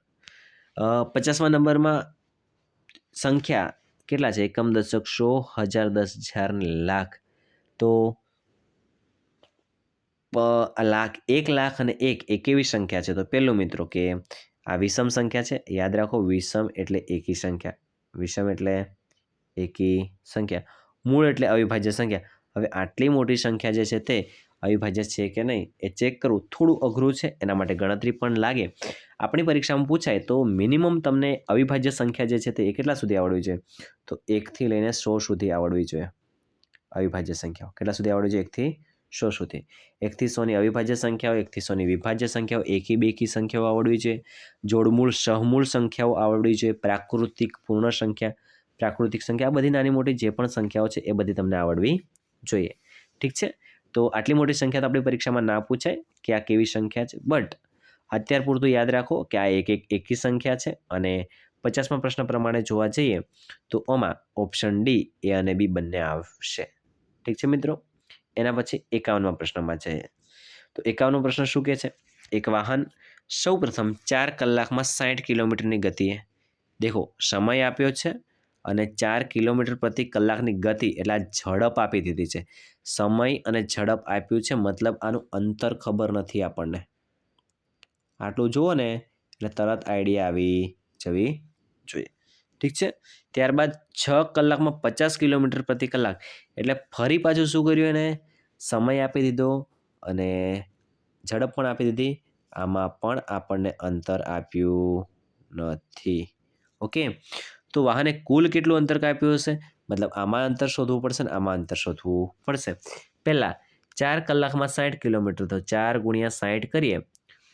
S1: 50મા નંબરમાં સંખ્યા કેટલા છે, એકમ, દશક, સો, હજાર, 10, હજાર, લાખ. તો લાખ, 1 લાખ અને 1 એક એવી સંખ્યા છે. તો પહેલું મિત્રો કે આ વિષમ સંખ્યા છે. યાદ રાખો, વિષમ એટલે એકી સંખ્યા. વિષમ એટલે એકી સંખ્યા. મૂળ એટલે અવિભાજ્ય સંખ્યા. હવે આટલી મોટી સંખ્યા જે છે તે અવિભાજ્ય છે કે નહીં એ ચેક કરવું થોડું અઘરું છે, એના માટે ગણતરી પણ લાગે. આપણી પરીક્ષામાં પૂછાય તો મિનિમમ તમને અવિભાજ્ય સંખ્યા જે છે તે કેટલા સુધી આવડવી જોઈએ, તો 1 થી લઈને 100 સુધી આવડવી જોઈએ. અવિભાજ્ય સંખ્યાઓ કેટલા સુધી આવડવી જોઈએ, 1 થી 100 સુધી. 1 થી 100ની અવિભાજ્ય સંખ્યાઓ, 1 થી 100ની વિભાજ્ય સંખ્યાઓ, એકી બેકી સંખ્યાઓ આવડવી જોઈએ. જોડમૂળ સહમૂળ સંખ્યાઓ આવડવી જોઈએ. પ્રાકૃતિક પૂર્ણ સંખ્યા, પ્રાકૃતિક સંખ્યા, આ બધી નાની મોટી જે પણ સંખ્યાઓ છે એ બધી તમને આવડવી જોઈએ. ઠીક છે, તો આટલી મોટી સંખ્યા તો આપણી પરીક્ષામાં ના પૂછાય કે આ કેવી સંખ્યા છે, બટ અત્યાર પૂરતું યાદ રાખો કે આ એકી સંખ્યા છે. અને 50મા પ્રશ્ન પ્રમાણે જોવા જઈએ તો આમાં ઓપ્શન ડી એ અને બી બંને આવશે. ઠીક છે મિત્રો, એના પછી 51મા પ્રશ્નમાં જઈએ. તો 51મો પ્રશ્ન શું કહે છે, એક વાહન સૌપ્રથમ 4 કલાકમાં 60 કિલોમીટરની ગતિએ, દેખો સમય આપ્યો છે અને 4 કિલોમીટર પ્રતિ કલાકની ગતિ એટલે આ ઝડપ આપી દીધી છે. સમય અને ઝડપ આપ્યું છે મતલબ આનું અંતર ખબર નથી આપણને. આટલું જુઓ ને એટલે તરત આઈડિયા આવી જવી જોઈએ. ઠીક છે, ત્યારબાદ 6 કલાકમાં 50 કિલોમીટર પ્રતિ કલાક એટલે ફરી પાછું શું કર્યું, એને સમય આપી દીધો અને ઝડપ પણ આપી દીધી. આમાં પણ આપણને અંતર આપ્યું નથી. ઓકે, તો વાહને કુલ કેટલું અંતર કાપ્યું હશે, મતલબ આમાં અંતર શોધવું પડશે ને આમાં અંતર શોધવું પડશે. પહેલાં 4 કલાકમાં 60 કિલોમીટર, તો 4 ગુણ્યા 60 કરીએ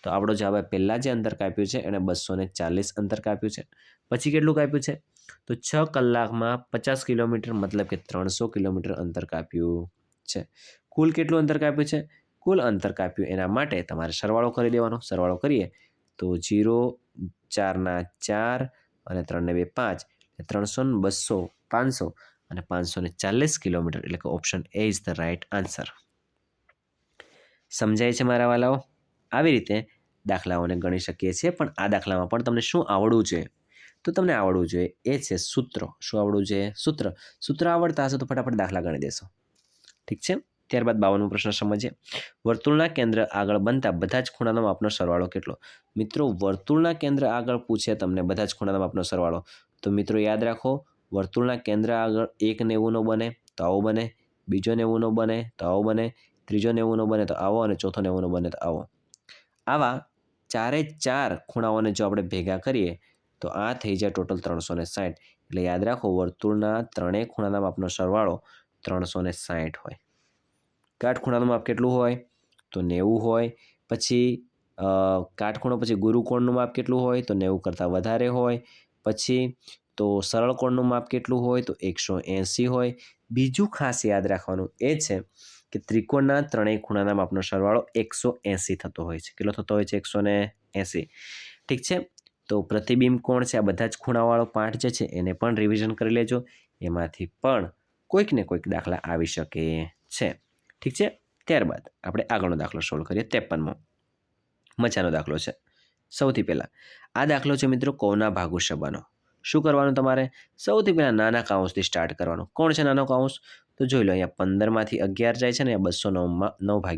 S1: તો આપણો જવાબ પહેલાં જે અંતર કાપ્યું છે એણે 240 અંતર કાપ્યું છે. પછી કેટલું કાપ્યું છે, તો 6 કલાકમાં 50 કિલોમીટર મતલબ કે 300 કિલોમીટર અંતર કાપ્યું છે. કુલ કેટલું અંતર કાપ્યું છે, કુલ અંતર કાપ્યું એના માટે તમારે સરવાળો કરી દેવાનો. સરવાળો કરીએ તો 0, 4 ના 4 અને 3 ને 2 5, 300 ને 200 500 અને 540 કિલોમીટર એટલે કે option A is the right answer. સમજાય છે મારા વાલાઓ? આવી રીતે દાખલાઓને ગણી શકીએ છીએ. પણ આ દાખલામાં પણ તમને શું આવડવું જોઈએ, તો તમને આવડવું જોઈએ એ છે સૂત્ર. શું આવડવું જોઈએ, સૂત્ર. સૂત્ર આવડતા હશે તો ફટાફટ દાખલા ગણી દેશો. ઠીક છે, ત્યારબાદ 52મો પ્રશ્ન સમજીએ. વર્તુળના કેન્દ્ર આગળ બનતા બધા જ ખૂણાનો માપનો સરવાળો કેટલો? મિત્રો, વર્તુળના કેન્દ્ર આગળ પૂછે તમને બધા જ ખૂણાના માપનો સરવાળો, તો મિત્રો યાદ રાખો, વર્તુળના કેન્દ્ર આગળ 1 90નો બને તો આવો બને, બીજો 90નો બને તો આવો બને, ત્રીજો 90નો બને તો આવો, અને ચોથો 90નો બને તો આવો. આવા ચારે ચાર ખૂણાઓને જો આપણે ભેગા કરીએ તો આ થઈ જાય ટોટલ 360. એટલે યાદ રાખો, વર્તુળના ત્રણેય ખૂણાના માપનો સરવાળો 360 હોય. કાટખૂણાનું માપ કેટલું હોય? તો 90 હોય. પછી કાટખૂણો પછી ગુરુકોણનું માપ કેટલું હોય? તો 90 કરતાં વધારે હોય. પછી તો સરળ કોણનું માપ કેટલું હોય? તો 180 હોય. બીજું ખાસ યાદ રાખવાનું એ છે કે ત્રિકોણના ત્રણેય ખૂણાના માપનો સરવાળો 180 થતો હોય છે. કેટલો થતો હોય છે? 180. ઠીક છે. તો પ્રતિબિંબ કોણ છે, આ બધા જ ખૂણાવાળો પાઠ જે છે એને પણ રિવિઝન કરી લેજો. એમાંથી પણ કોઈક ને કોઈક દાખલા આવી શકે છે. ઠીક છે. ત્યારબાદ આપણે આગળનો દાખલો સોલ્વ કરીએ. 53મો મજાનો દાખલો છે. સૌથી પહેલાં આ દાખલો છે મિત્રો કૌના ભાગુશબાનો. શું કરવાનું તમારે? સૌથી પહેલાં નાના કાઉન્સથી સ્ટાર્ટ કરવાનું. કોણ છે નાનો કાઉન્સ? તો જોઈ લો, અહીંયા 15માંથી 11 જાય છે ને, 209 9 /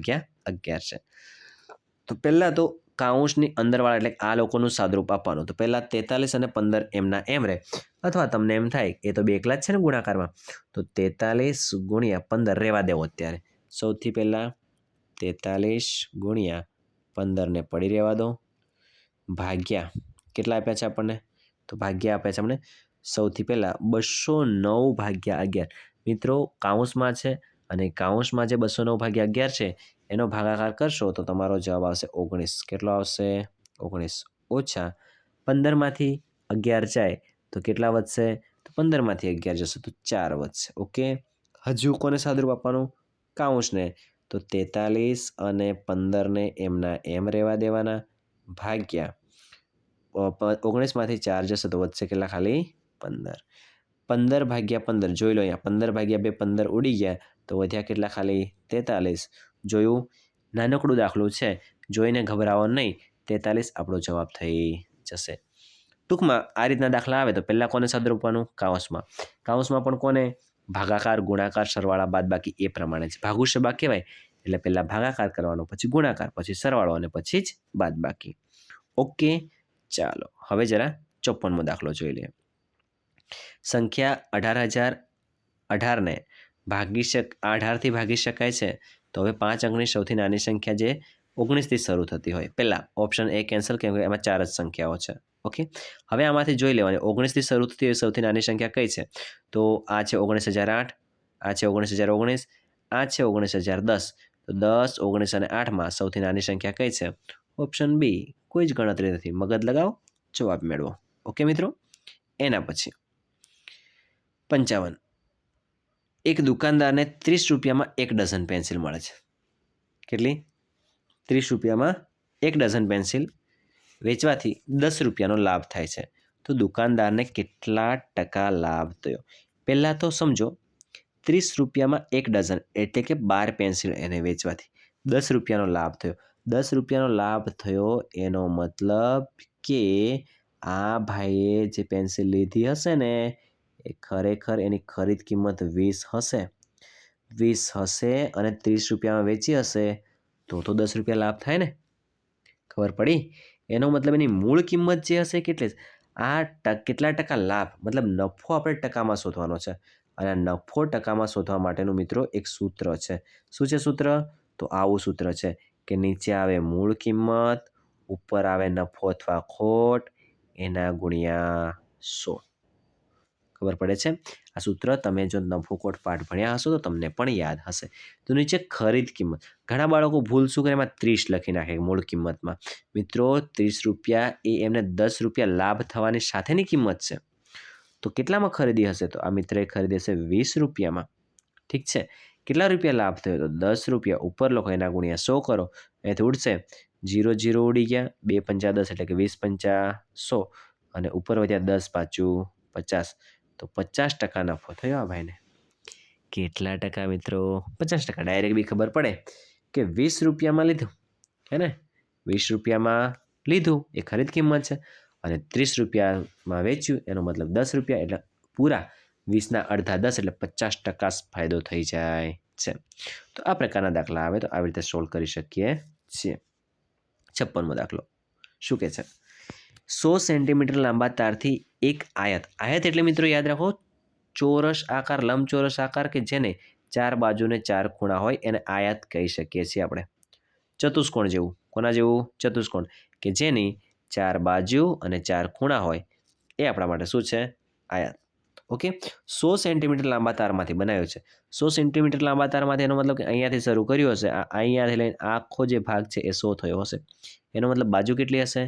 S1: 11 છે. તો પહેલાં તો કાઉન્સની અંદરવાળા એટલે આ લોકોનું સાદરૂપ આપવાનું. તો પહેલાં 43 અને 15 એમના એમ રહે, અથવા તમને એમ થાય એ તો બે એકલા જ છે ને ગુણાકારમાં, તો 43 × 15 રહેવા દેવો. અત્યારે સૌથી પહેલાં 43 × 15 ને પડી રહેવા દો, ભાગ્યા કેટલા આપ્યા છે આપણને? તો ભાગ્યા આપ્યા છે આપણે સૌથી પહેલાં 209 / 11. મિત્રો કાઉન્સમાં છે અને કાઉન્સમાં જે 209 / 11 છે એનો ભાગાકાર કરશો તો તમારો જવાબ આવશે 19. કેટલો આવશે? 19. ઓછા 15માંથી 11 જાય તો કેટલા વધશે? તો 15માંથી 11 જશે તો 4 વધશે. ઓકે. હજુ કોને સાદરૂપ આપવાનું? કાઉન્સને. તો 43 અને 15 ને એમના એમ રહેવા દેવાના, ભાગ્યા 19માંથી 4 જશે તો વધશે કેટલા? ખાલી 15. 15 / 15 જોઈ લો, અહીંયા 15 / 2 15 ઉડી ગયા તો વધ્યા કેટલા? ખાલી 43. જોયું? નાનકડું દાખલું છે, જોઈને ગભરાવો નહીં. 43 આપણો જવાબ થઈ જશે. ટૂંકમાં આ રીતના દાખલા આવે તો પહેલાં કોને સાદરૂપવાનું? કાઉન્સમાં. કાઉન્સમાં પણ કોને? ભાગાકાર, ગુણાકાર, સરવાળા, બાદબાકી એ પ્રમાણે છે. ભાગુશબા કહેવાય એટલે પહેલાં ભાગાકાર કરવાનો, પછી ગુણાકાર, પછી સરવાળો અને પછી જ બાદબાકી. ઓકે. ચાલો હવે જરા 54મો દાખલો જોઈ લઈએ. સંખ્યા 18,018 ને 18થી ભાગી શકાય છે. તો હવે 5 અંકની સૌથી નાની સંખ્યા જે 19થી શરૂ થતી હોય, પહેલાં ઓપ્શન એ કેન્સલ, કેમ કે એમાં 4 જ સંખ્યાઓ છે. ઓકે. હવે આમાંથી જોઈ લેવાની 19થી શરૂ થતી હોય સૌથી નાની સંખ્યા કઈ છે? તો આ છે 19,008, આ છે 19,019, આ છે 19,010. તો 10, 19 અને 8માં સૌથી નાની સંખ્યા કઈ છે? Option B. કોઈ જ ગણતરી નથી, મગજ લગાવો, જવાબ મેળવો. ઓકે મિત્રો. એના પછી 55. એક દુકાનદારને 30 રૂપિયામાં 1 ડઝન પેન્સિલ મળે છે. કેટલી? 30 રૂપિયામાં 1 ડઝન પેન્સિલ વેચવાથી 10 રૂપિયાનો લાભ થાય છે. તો દુકાનદારને કેટલા ટકા લાભ થયો? પહેલાં તો સમજો, 30 રૂપિયામાં 1 ડઝન એટલે કે 12 પેન્સિલ એને વેચવાથી 10 રૂપિયાનો લાભ થયો. 10 રૂપિયાનો લાભ થયો એનો મતલબ કે આ ભાઈએ જે પેન્સિલ લીધી હશે ને એ ખરેખર એની ખરીદ કિંમત 20 હશે. 20 હશે અને 30 રૂપિયામાં વેચી હશે તો 10 રૂપિયા લાભ થાય ને. ખબર પડી? એનો મતલબ એની મૂળ કિંમત જે હશે કેટલી? આ કેટલા ટકા લાભ, મતલબ નફો આપણે ટકામાં શોધવાનો છે. અને નફો ટકામાં શોધવા માટેનું મિત્રો એક સૂત્ર છે. શું છે સૂત્ર? તો આવું સૂત્ર છે કે નીચે આવે મૂળ કિંમત, ઉપર આવે નફો અથવા ખોટ, એના ગુણ્યા 100. ખબર પડે છે? આ સૂત્ર તમે જો નફો ખોટ પાઠ ભણ્યા હશો તો તમને પણ યાદ હશે. તો નીચે ખરીદ કિંમત, ઘણા બાળકો ભૂલ શું કરે, એમાં 30 લખી નાખે મૂળ કિંમતમાં. મિત્રો 30 રૂપિયા એ એમને 10 રૂપિયા લાભ થવાની સાથેની કિંમત છે. તો કેટલામાં ખરીદી હશે? તો આ મિત્રએ ખરીદી હશે 20 રૂપિયામાં. ઠીક છે. કેટલા રૂપિયા લાભ થયો? તો 10 રૂપિયા. ઉપર લખો, એના ગુણ્યા 100 કરો, એથી ઉડશે 0 0 ઉડી ગયા, 2 5 10 એટલે કે 20 5 100, અને ઉપર વધ્યા 10 5 50. તો 50% નફો થયો આ ભાઈને. કેટલા ટકા મિત્રો? 50%. ડાયરેક્ટ બી ખબર પડે કે 20 રૂપિયામાં લીધું, હે ને? 20 રૂપિયામાં લીધું એ ખરીદ કિંમત છે, અને 30 રૂપિયામાં વેચ્યું એનો મતલબ 10 રૂપિયા, એટલે પૂરા 20ના અડધા 10 એટલે 50% ફાયદો થઈ જાય છે. તો આ પ્રકારના દાખલા આવે તો આવી રીતે સોલ્વ કરી શકીએ છીએ. 56મો દાખલો શું કહે છે? 100 સેન્ટીમીટર લાંબા તારથી એક આયત, આયત એટલે મિત્રો યાદ રાખો ચોરસ આકાર, લંબચોરસ આકાર કે જેને 4 બાજુને 4 ખૂણા હોય એને આયત કહી શકીએ છીએ આપણે. ચતુષ્કોણ જેવું, કોના જેવું? ચતુષ્કોણ, કે જેની 4 બાજુ અને 4 ખૂણા હોય એ આપણા માટે શું છે? આયત. ઓકે, 100 સેન્ટીમીટર લાંબા તારમાંથી બનાવ્યો છે. 100 સેન્ટીમીટર લાંબા તારમાંથી એનો મતલબ કે અહીંયાથી શરૂ કર્યો હશે, અહીંયાથી લઈને આખો જે ભાગ છે એ 100 થયો હશે. એનો મતલબ બાજુ કેટલી હશે?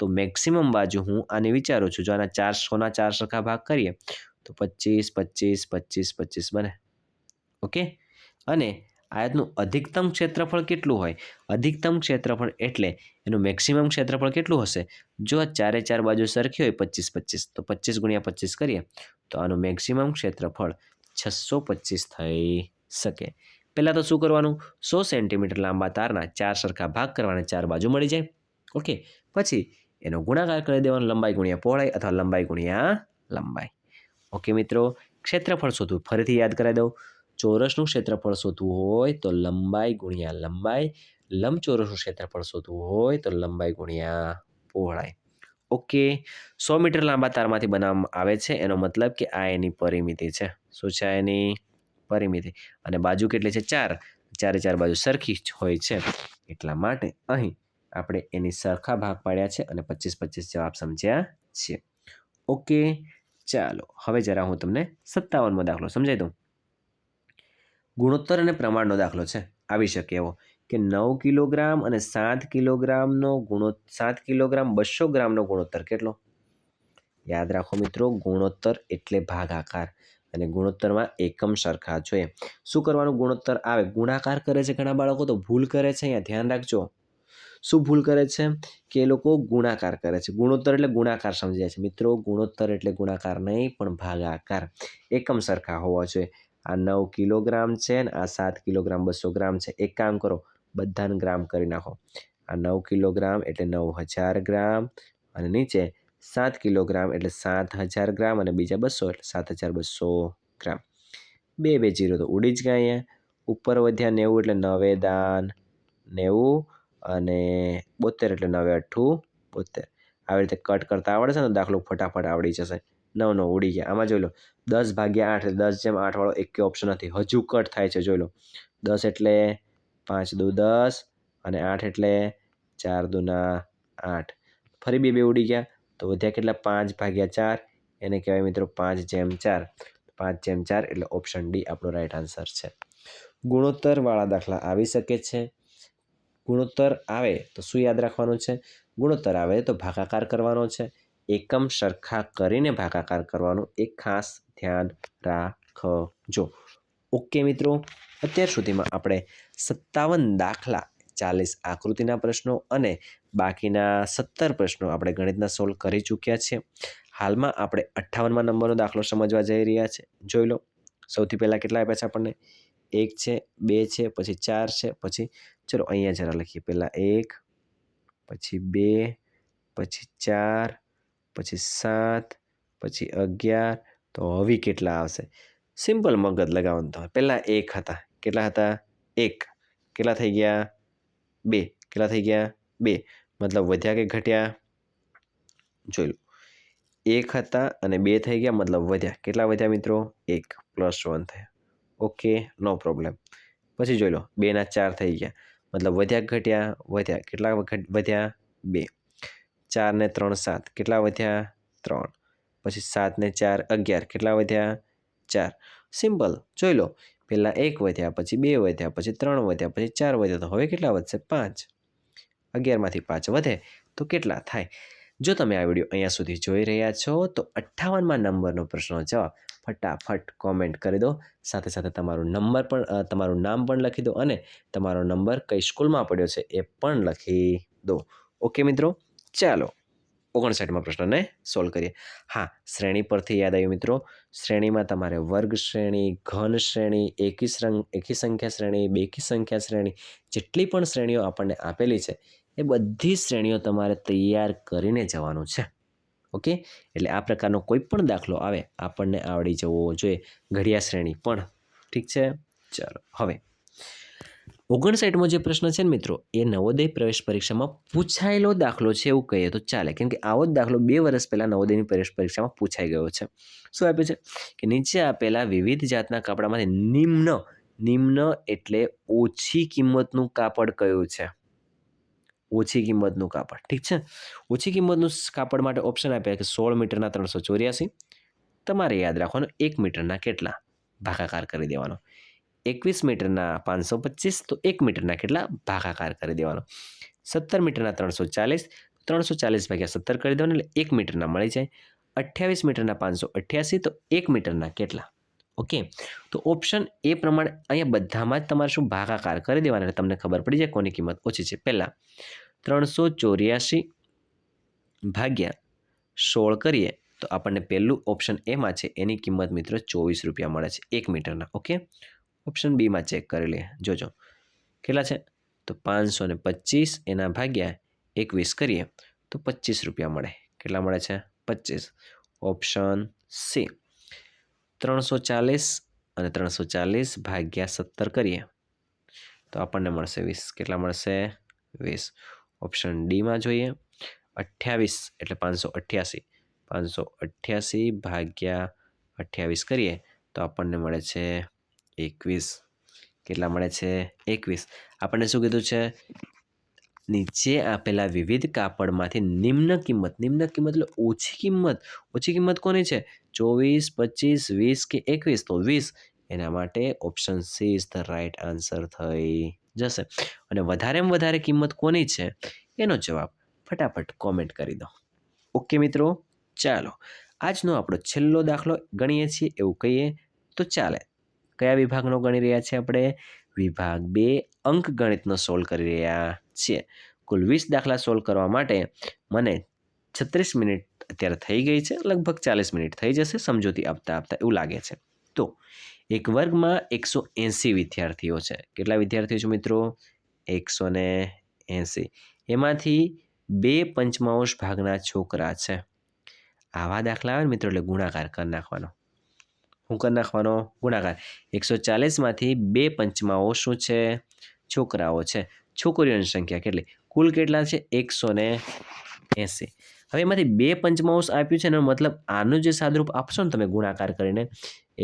S1: તો મેક્સિમમ બાજુ હું આની વિચારું છું, જો આના 400ના 4 સરખા ભાગ કરીએ તો 25, 25, 25, 25 બને. ઓકે, અને આયતનું અધિકતમ ક્ષેત્રફળ કેટલું હોય? અધિકતમ ક્ષેત્રફળ એટલે એનું મેક્સિમમ ક્ષેત્રફળ કેટલું હશે? જો આ 4 બાજુ સરખી હોય 25, 25 તો 25 ગુણ્યા 25 કરીએ તો આનું મેક્સિમમ ક્ષેત્રફળ 625 થઈ શકે. પહેલાં તો શું કરવાનું? 100 સેન્ટીમીટર લાંબા તારના 4 સરખા ભાગ કરવાના, 4 બાજુ મળી જાય. ઓકે, પછી એનો ગુણાકાર કરી દેવાનો, લંબાઈ ગુણ્યા પહોળાઈ અથવા લંબાઈ ગુણ્યા લંબાઈ. ઓકે મિત્રો, ક્ષેત્રફળ શોધવું ફરીથી યાદ કરાવી દઉં. ચોરસનું ક્ષેત્રફળ શોધવું હોય તો લંબાઈ ગુણ્યા લંબાઈ, લંબચોરસનું ક્ષેત્રફળ શોધવું હોય તો લંબાઈ ગુણ્યા પહોળાઈ. ઓકે, 100 મીટર લાંબા તારમાંથી બનાવવામાં આવે છે, એનો મતલબ કે આ એની પરિમિતિ છે. શું છે એની પરિમિતિ? અને બાજુ કેટલી છે? 4. 4 બાજુ સરખી જ હોય છે, એટલા માટે અહીં આપણે એની સરખા ભાગ પાડ્યા છે અને 25, 25 જવાબ સમજ્યા છીએ. ઓકે, ચાલો હવે જરા હું તમને 57મો દાખલો સમજાવી દઉં. ગુણોત્તર અને પ્રમાણનો દાખલો છે. આવી શકે એવો કે 9 કિલોગ્રામ અને 7 કિલોગ્રામનો 7 કિલોગ્રામ 200 ગ્રામનો ગુણોત્તર કેટલો? યાદ રાખો મિત્રો, ગુણોત્તર એટલે ભાગાકાર અને ગુણોત્તરમાં એકમ સરખા જોઈએ. શું કરવાનું? ગુણોત્તર આવે, ગુણાકાર કરે છે ઘણા બાળકો તો ભૂલ કરે છે. અહીંયા ધ્યાન રાખજો, શું ભૂલ કરે છે કે એ લોકો ગુણાકાર કરે છે. ગુણોત્તર એટલે ગુણાકાર સમજાય છે મિત્રો. ગુણોત્તર એટલે ગુણાકાર નહીં પણ ભાગાકાર. એકમ સરખા હોવા જોઈએ. આ 9 કિલોગ્રામ છે ને આ 7 કિલોગ્રામ 200 ગ્રામ છે. એક કામ કરો, બધાને ગ્રામ કરી નાખો. આ 9 કિલોગ્રામ એટલે 9000 ગ્રામ અને નીચે 7 કિલોગ્રામ એટલે 7000 ગ્રામ અને બીજા 200 એટલે 7200 ગ્રામ. 2 0 તો ઉડી જ ગયા અહીંયા. ઉપર વધ્યા 90 એટલે 9 દાન 90 અને 72 એટલે 9 8 72. આવી રીતે કટ કરતા આવડે છે ને દાખલો ફટાફટ આવડી જશે. 9 ઉડી ગયા. આમાં જોઈ લો 10/8 એટલે 10/8 વાળો એક ઓપ્શન નથી, હજુ કટ થાય છે. જોઈ લો 10 એટલે 5 દુ 10 અને 8 એટલે 4 દુના 8. ફરી 2 ઉડી ગયા તો વધ્યા કેટલા? 5/4. એને કહેવાય મિત્રો 5/4. 5/4 એટલે ઓપ્શન ડી આપણો રાઈટ આન્સર છે. ગુણોત્તરવાળા દાખલા આવી શકે છે. ગુણોત્તર આવે તો શું યાદ રાખવાનું છે? ગુણોત્તર આવે તો ભાગાકાર કરવાનો છે. એકમ સરખા કરીને ભાગાકાર કરવાનો, એક ખાસ ધ્યાન રાખજો. ઓકે મિત્રો, અત્યાર સુધીમાં આપણે 57 દાખલા, 40 આકૃતિના પ્રશ્નો અને બાકીના 17 પ્રશ્નો આપણે ગણિતના સોલ્વ કરી ચૂક્યા છીએ. હાલમાં આપણે 58મા નંબરનો દાખલો સમજવા જઈ રહ્યા છે. જોઈ લો, સૌથી પહેલાં કેટલા આપ્યા છે આપણને? 1 છે, 2 છે, પછી 4 છે, પછી ચલો અહીંયા જરા લખીએ. પહેલાં 1, પછી 2, પછી 4, પછી 7, પછી 11. તો હવે કેટલા આવશે? સિમ્પલ મગજ લગાવવાનું તો. પહેલાં 1 હતા, કેટલા હતા? 1. કેટલા થઈ ગયા? 2. કેટલા થઈ ગયા? 2. મતલબ વધ્યા કે ઘટ્યા? જોઈ લો, 1 હતા અને 2 થઈ ગયા, મતલબ વધ્યા. કેટલા વધ્યા મિત્રો? 1 +1 થયા. ઓકે, નો પ્રોબ્લેમ. પછી જોઈ લો 2 ના 4 થઈ ગયા, મતલબ વધ્યા ઘટ્યા? વધ્યા. કેટલા વધ્યા? 2. 4 ને 3 7. કેટલા વધ્યા? 3. પછી 7 ને 4 11. કેટલા વધ્યા? 4. સિમ્પલ. જોઈ લો, પહેલાં 1 વધ્યા, પછી 2 વધ્યા, પછી 3 વધ્યા, પછી 4 વધ્યા. તો હવે કેટલા વધશે? 5. 11માંથી 5 વધે તો કેટલા થાય? જો તમે આ વિડીયો અહીંયા સુધી જોઈ રહ્યા છો તો 58મા નંબરનો પ્રશ્નનો જવાબ ફટાફટ કોમેન્ટ કરી દો. સાથે સાથે તમારું નામ પણ લખી દો અને તમારો નંબર કઈ સ્કૂલમાં પડ્યો છે એ પણ લખી દો. ઓકે મિત્રો, ચાલો 59મા પ્રશ્નને સોલ્વ કરીએ. હા, શ્રેણી પરથી યાદ આવ્યું મિત્રો. શ્રેણીમાં તમારે વર્ગ શ્રેણી, ઘન શ્રેણી, એકી સંખ્યા શ્રેણી, બેકી સંખ્યા શ્રેણી, જેટલી પણ શ્રેણીઓ આપણને આપેલી છે એ બધી શ્રેણીઓ તમારે તૈયાર કરીને જવાનું છે. ઓકે, એટલે આ પ્રકારનો કોઈ પણ દાખલો આવે આપણને આવડી જવો જોઈએ. ઘડિયા શ્રેણી પણ ઠીક છે. ચાલો હવે 59મો જે પ્રશ્ન છે ને મિત્રો એ નવોદય પ્રવેશ પરીક્ષામાં પૂછાયેલો દાખલો છે એવું કહીએ તો ચાલે, કેમ કે આવો જ દાખલો 2 વર્ષ પહેલાં નવોદયની પ્રવેશ પરીક્ષામાં પૂછાઈ ગયો છે. શું આપ્યું છે કે નીચે આપેલા વિવિધ જાતના કાપડામાંથી નિમ્ન એટલે ઓછી કિંમતનું કાપડ કયું છે? ઓછી કિંમતનું કાપડ, ઠીક છે. ઓછી કિંમતનું કાપડ માટે ઓપ્શન આપ્યા કે 16 મીટરના 384, તમારે યાદ રાખવાનું 1 મીટરના કેટલા ભાગાકાર કરી દેવાનો, 21 મીટરના 525 તો 1 મીટરના કેટલા ભાગાકાર કરી દેવાનો, 17 મીટરના 340 ભાગ્યા 17 કરી દેવાનો એટલે 1 મીટરના મળી જાય, 28 મીટરના 588 તો 1 મીટરના કેટલા. ઓકે, તો ઓપ્શન એ પ્રમાણે અહીંયા બધામાં જ તમારે શું ભાગાકાર કરી દેવાના એટલે તમને ખબર પડી જાય કોની કિંમત ઓછી છે. પહેલાં 384 ભાગ્યા 16 કરીએ તો આપણને પહેલું ઓપ્શન એમાં છે એની કિંમત મિત્રો 24 રૂપિયા મળે છે 1 મીટરના. ઓકે, ઓપ્શન બીમાં ચેક કરી લઈએ, જોજો કેટલા છે તો 525 એના ભાગ્યા 21 કરીએ તો 25 રૂપિયા મળે. કેટલા મળે છે? 25. Option C. 340 અને 340 ભાગ્યા 17 કરીએ તો આપણને મળશે 20. કેટલા મળશે? 20. ઓપ્શન ડીમાં જોઈએ 28 એટલે 588, 588 ભાગ્યા 28 કરીએ તો આપણને મળે છે 21. કેટલા મળે છે? 21. આપણને શું કીધું છે? નીચે આપેલા વિવિધ કાપડમાંથી નિમ્ન કિંમત એટલે ઓછી કિંમત કોની છે? 24, 25, 20 કે 21? તો 20. એના માટે option C is the right answer થઈ જશે. અને વધારેમાં વધારે કિંમત કોની છે એનો જવાબ ફટાફટ કોમેન્ટ કરી દો. ઓકે મિત્રો, ચાલો આજનો આપણો છેલ્લો દાખલો ગણીએ છીએ એવું કહીએ તો ચાલે. કયા વિભાગનો ગણી રહ્યા છીએ આપણે? વિભાગ 2 અંકગણિતનો સોલ્વ કરી રહ્યા છીએ. કુલ 20 દાખલા સોલ્વ કરવા માટે મને 36 મિનિટ અત્યારે થઈ ગઈ છે, લગભગ 40 મિનિટ થઈ જશે સમજૂતી આપતા એવું લાગે છે. તો એક વર્ગમાં 180 વિદ્યાર્થીઓ છે. કેટલા વિદ્યાર્થીઓ છે મિત્રો? 180. એમાંથી 2/5 ભાગના છોકરા છે. આવા દાખલા આવે ને મિત્રો એટલે ગુણાકાર કરી નાખવાનો. શું કરી નાખવાનો? ગુણાકાર. 140માંથી 2/5 શું છે? છોકરાઓ છે. છોકરીઓની સંખ્યા કેટલી? કુલ કેટલા છે? 180. હવે એમાંથી 2/5 આપ્યું છે એનો મતલબ આનું જે સાદુરૂપ આપશો ને તમે ગુણાકાર કરીને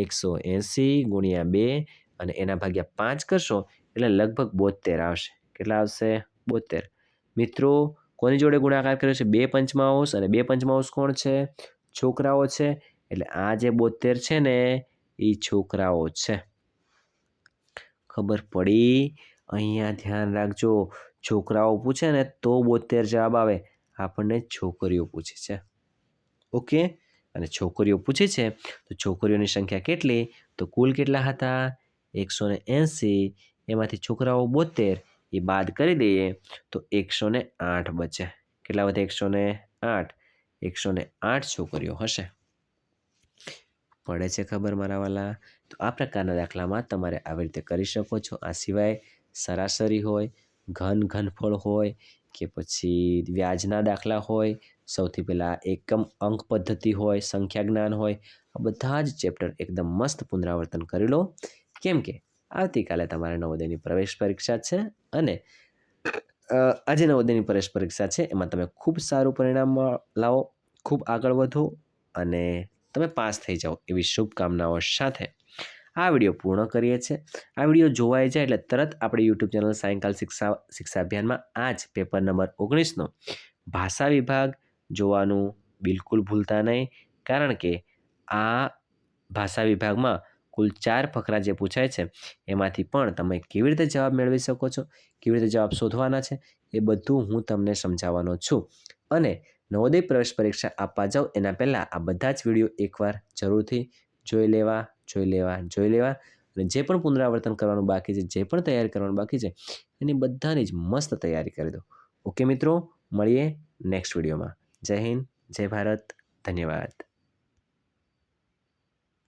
S1: 180 ગુણ્યા 2 અને એના ભાગ્યા 5 કરશો એટલે લગભગ 72 આવશે. કેટલા આવશે? 72. મિત્રો કોની જોડે ગુણાકાર કર્યો છે? 2/5 અને 2/5 કોણ છે? છોકરાઓ છે. એટલે આ જે 72 છે ને એ છોકરાઓ છે. ખબર પડી? અહીંયા ધ્યાન રાખજો, છોકરાઓ પૂછે ને તો 72 જવાબ આવે, આપણને છોકરીઓ પૂછી છે. ઓકે, અને છોકરીઓ પૂછી છે તો છોકરીઓની સંખ્યા કેટલી? તો કુલ કેટલા હતા? 180. એમાંથી છોકરાઓ 72 એ બાદ કરી દઈએ તો 108 બચે. કેટલા વધે? 108. 108 છોકરીઓ હશે. પડે છે ખબર મારા વાલા? તો આ પ્રકારના દાખલામાં તમારે આવી રીતે કરી શકો છો. આ સિવાય સરાસરી હોય, ઘનફળ હોય કે પછી વ્યાજના દાખલા હોય, સૌથી પહેલાં એકમ અંક પદ્ધતિ હોય, સંખ્યા જ્ઞાન હોય, આ બધા જ ચેપ્ટર એકદમ મસ્ત પુનરાવર્તન કરી લો, કેમ કે આવતીકાલે તમારે નવોદયની પ્રવેશ પરીક્ષા છે અને આજે નવોદયની પ્રવેશ પરીક્ષા છે એમાં તમે ખૂબ સારું પરિણામ લાવો, ખૂબ આગળ વધો અને તમે પાસ થઈ જાઓ એવી શુભકામનાઓ સાથે આ વિડીયો પૂર્ણ કરીએ છીએ. આ વિડીયો જોવાઈ જાય એટલે તરત આપણી યુટ્યુબ ચેનલ સાયંકાલ શિક્ષા અભિયાનમાં આ જ પેપર નંબર 19નો ભાષા વિભાગ જોવાનું બિલકુલ ભૂલતા નહીં, કારણ કે આ ભાષા વિભાગમાં કુલ 4 ફકરા જે પૂછાય છે એમાંથી પણ તમે કેવી રીતે જવાબ મેળવી શકો છો, કેવી રીતે જવાબ શોધવાના છે એ બધું હું તમને સમજાવવાનો છું. અને નવોદય પ્રવેશ પરીક્ષા આપવા જાઓ એના પહેલાં આ બધા જ વિડીયો એકવાર જરૂરથી જોઈ લેવા અને જે પણ પુનરાવર્તન કરવાનું બાકી છે, જે પણ તૈયારી કરવાનું બાકી છે એની બધાની જ મસ્ત તૈયારી કરી દો. ઓકે મિત્રો, મળીએ નેક્સ્ટ વિડીયોમાં. જય હિન્દ, જય ભારત, ધન્યવાદ.